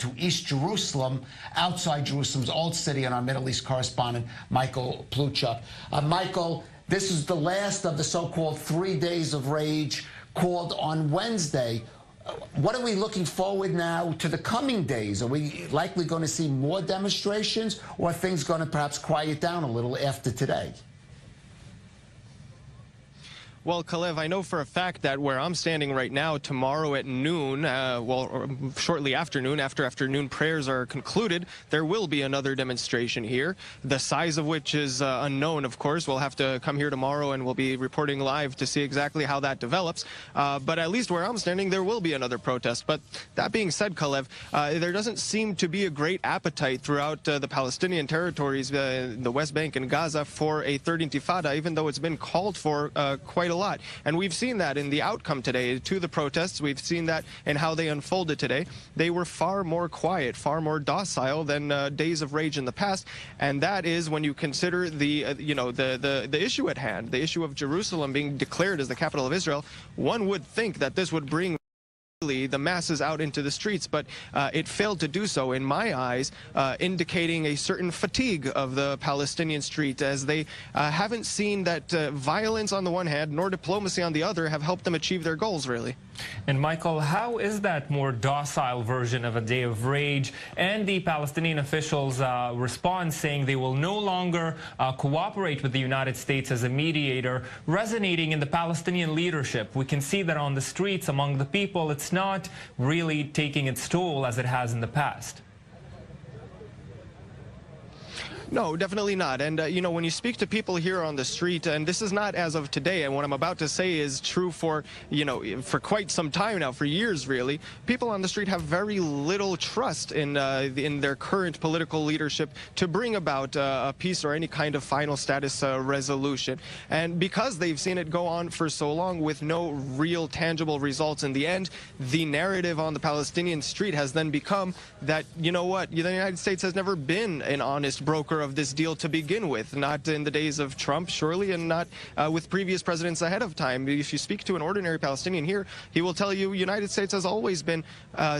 to East Jerusalem, outside Jerusalem's Old City, and our Middle East correspondent, Michael Pluchuk. Michael, this is the last of the so-called 3 days of rage called on Wednesday. What are we looking forward now to the coming days? Are we likely going to see more demonstrations, or are things going to perhaps quiet down a little after today? Well, Kalev, I know for a fact that where I'm standing right now, tomorrow at noon, shortly after noon, after afternoon prayers are concluded, there will be another demonstration here. The size of which is unknown, of course. We'll have to come here tomorrow and we'll be reporting live to see exactly how that develops. But at least where I'm standing, there will be another protest. But that being said, Kalev, there doesn't seem to be a great appetite throughout the Palestinian territories, the West Bank and Gaza, for a third intifada, even though it's been called for quite a lot. And we've seen that in the outcome today to the protests. We've seen that in how they unfolded today. They were far more quiet, far more docile than days of rage in the past. And that is when you consider the issue at hand, the issue of Jerusalem being declared as the capital of Israel. One would think that this would bring the masses out into the streets, but it failed to do so, in my eyes, indicating a certain fatigue of the Palestinian street, as they haven't seen that violence on the one hand nor diplomacy on the other have helped them achieve their goals, really. And Michael, how is that more docile version of a day of rage and the Palestinian officials' response saying they will no longer cooperate with the United States as a mediator resonating in the Palestinian leadership? We can see that on the streets among the people. It's not really taking its toll as it has in the past. No, definitely not. And, when you speak to people here on the street, and this is not as of today, and what I'm about to say is true for, for quite some time now, for years, really, people on the street have very little trust in their current political leadership to bring about a peace or any kind of final status resolution. And because they've seen it go on for so long with no real tangible results in the end, the narrative on the Palestinian street has then become that, the United States has never been an honest broker of this deal to begin with, not in the days of Trump, surely, and not with previous presidents ahead of time. If you speak to an ordinary Palestinian here, he will tell you United States has always been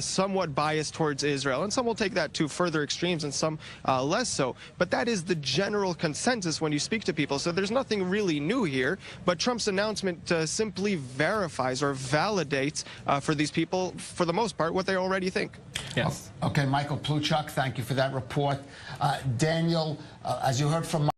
somewhat biased towards Israel, and some will take that to further extremes and some less so. But that is the general consensus when you speak to people, so there's nothing really new here, but Trump's announcement simply verifies or validates for these people, for the most part, what they already think. Yes. Okay, Michael Pluchuk, thank you for that report. Daniel, as you heard from